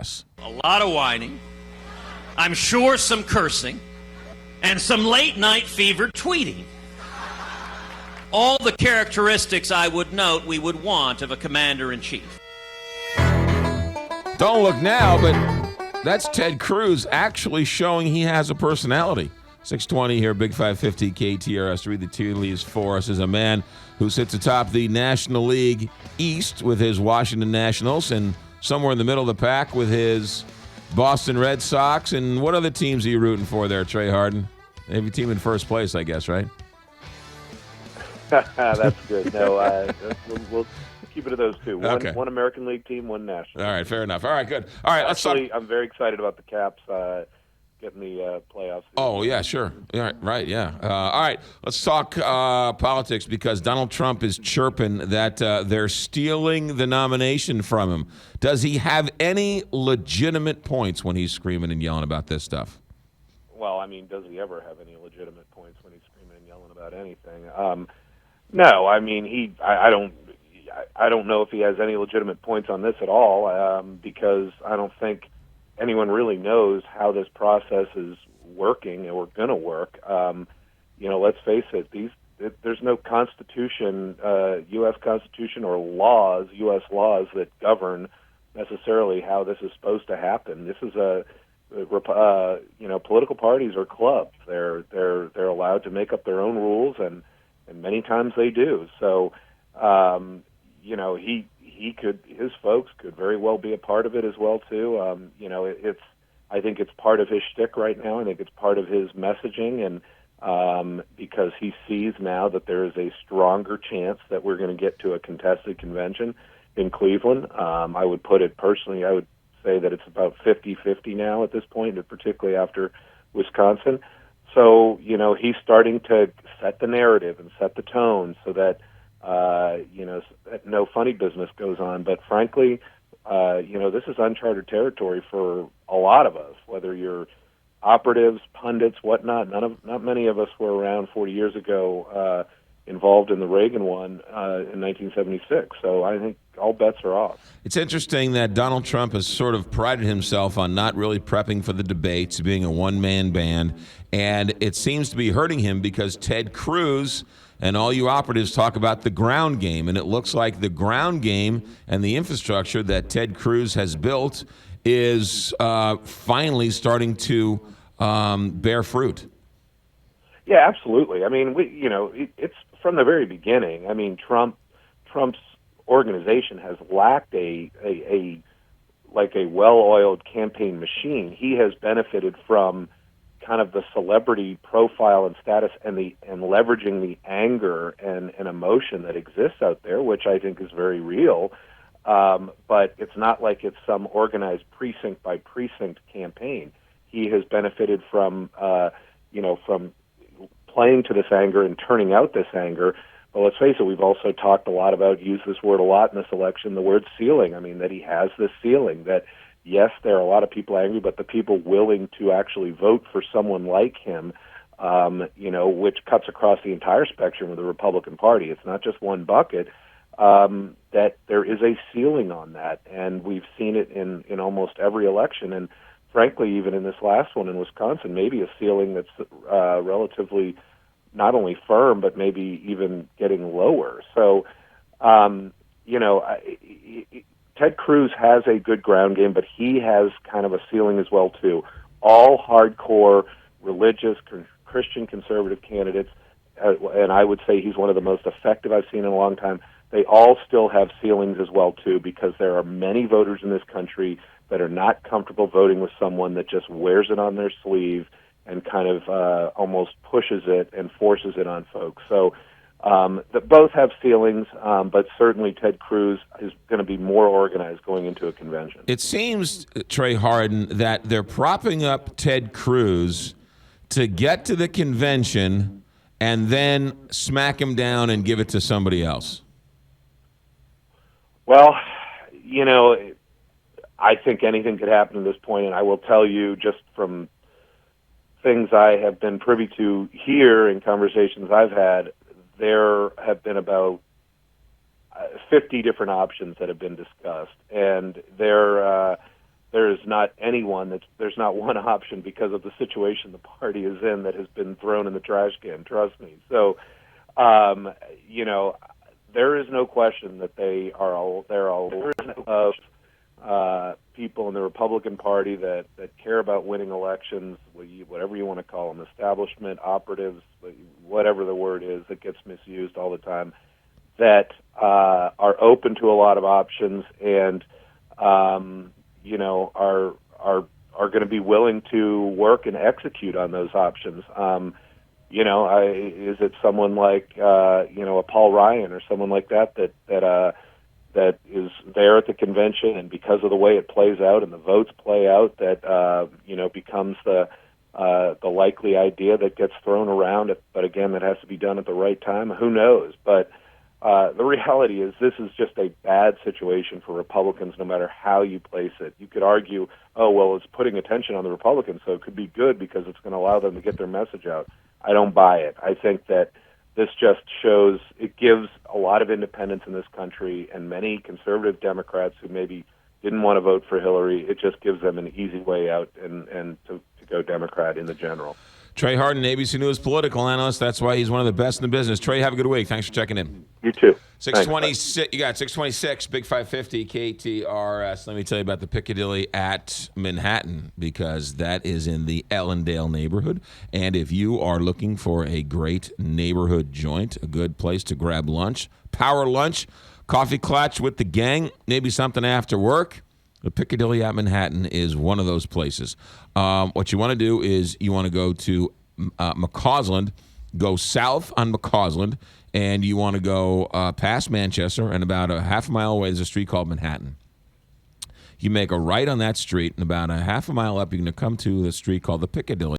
this. A lot of whining, I'm sure some cursing, and some late-night fevered tweeting. All the characteristics I would note we would want of a commander-in-chief. Don't look now, but that's Ted Cruz actually showing he has a personality. 620 here, Big 550 KTRS. Read the tea leaves for us. Is a man who sits atop the National League East with his Washington Nationals and somewhere in the middle of the pack with his Boston Red Sox. And what other teams are you rooting for there, Trey Harden? They have your team in first place, I guess, right? That's good. No, we'll keep it to those two. Okay. One American League team, one National. All right, fair enough. All right, good. All right, let's talk. I'm very excited about the Caps getting the playoffs. Oh, yeah, sure. Yeah, right, yeah. All right, let's talk politics because Donald Trump is chirping that they're stealing the nomination from him. Does he have any legitimate points when he's screaming and yelling about this stuff? Well, I mean, does he ever have any legitimate points when he's screaming and yelling about anything? No, I mean, I don't know if he has any legitimate points on this at all because I don't think anyone really knows how this process is working or going to work. Let's face it, there's no constitution, U.S. Constitution or laws, U.S. laws that govern necessarily how this is supposed to happen. This is political parties are clubs. They're allowed to make up their own rules, and many times they do. So, his folks could very well be a part of it as well too. I think it's part of his shtick right now. I think it's part of his messaging, and because he sees now that there is a stronger chance that we're going to get to a contested convention in Cleveland. I would put it personally, I would say that it's about 50-50 now at this point, and particularly after Wisconsin. So, he's starting to set the narrative and set the tone so that, no funny business goes on. But frankly, this is uncharted territory for a lot of us, whether you're operatives, pundits, whatnot. Not many of us were around 40 years ago involved in the Reagan one in 1976. So I think all bets are off. It's interesting that Donald Trump has sort of prided himself on not really prepping for the debates, being a one-man band, and it seems to be hurting him because Ted Cruz and all you operatives talk about the ground game, and it looks like the ground game and the infrastructure that Ted Cruz has built is finally starting to bear fruit. Yeah, absolutely. I mean, it's from the very beginning. I mean, Trump's organization has lacked a well-oiled campaign machine. He has benefited from kind of the celebrity profile and status and leveraging the anger and emotion that exists out there, which I think is very real. But it's not like it's some organized precinct by precinct campaign. He has benefited from playing to this anger and turning out this anger. But let's face it, we've also talked a lot about, used this word a lot in this election, the word ceiling. I mean, that he has this ceiling that, yes, there are a lot of people angry, but the people willing to actually vote for someone like him, which cuts across the entire spectrum of the Republican Party. It's not just one bucket, that there is a ceiling on that. And we've seen it in almost every election. And frankly, even in this last one in Wisconsin, maybe a ceiling that's relatively not only firm, but maybe even getting lower. So, Ted Cruz has a good ground game, but he has kind of a ceiling as well, too. All hardcore, religious, Christian conservative candidates, and I would say he's one of the most effective I've seen in a long time, they all still have ceilings as well, too, because there are many voters in this country that are not comfortable voting with someone that just wears it on their sleeve and kind of almost pushes it and forces it on folks. So both have ceilings, but certainly Ted Cruz is going to be more organized going into a convention. It seems, Trey Harden, that they're propping up Ted Cruz to get to the convention and then smack him down and give it to somebody else. Well, I think anything could happen at this point, and I will tell you just from things I have been privy to here in conversations I've had, there have been about 50 different options that have been discussed, and they're there is not there's not one option because of the situation the party is in that has been thrown in the trash can. Trust me. So, there is no question that there are of people in the Republican Party that care about winning elections, whatever you want to call them, establishment, operatives, whatever the word is that gets misused all the time, that are open to a lot of options and are going to be willing to work and execute on those options. Is it someone like a Paul Ryan or someone like that is there at the convention, and because of the way it plays out and the votes play out, that becomes the likely idea that gets thrown around. But again, that has to be done at the right time. Who knows? But the reality is this is just a bad situation for Republicans no matter how you place it. You could argue, oh, well, it's putting attention on the Republicans, so it could be good because it's going to allow them to get their message out. I don't buy it. I think that this just shows, it gives a lot of independents in this country and many conservative Democrats who maybe didn't want to vote for Hillary, it just gives them an easy way out and to go Democrat in the general. Trey Harden, ABC News political analyst. That's why he's one of the best in the business. Trey, have a good week. Thanks for checking in. You too. 626. You got 626, Big 550, KTRS. Let me tell you about the Piccadilly at Manhattan, because that is in the Ellendale neighborhood. And if you are looking for a great neighborhood joint, a good place to grab lunch, power lunch, coffee clutch with the gang, maybe something after work, the Piccadilly at Manhattan is one of those places. What you want to do is you want to go to McCausland, go south on McCausland, and you want to go past Manchester, and about a half a mile away there's a street called Manhattan. You make a right on that street, and about a half a mile up you're going to come to the street called the Piccadilly.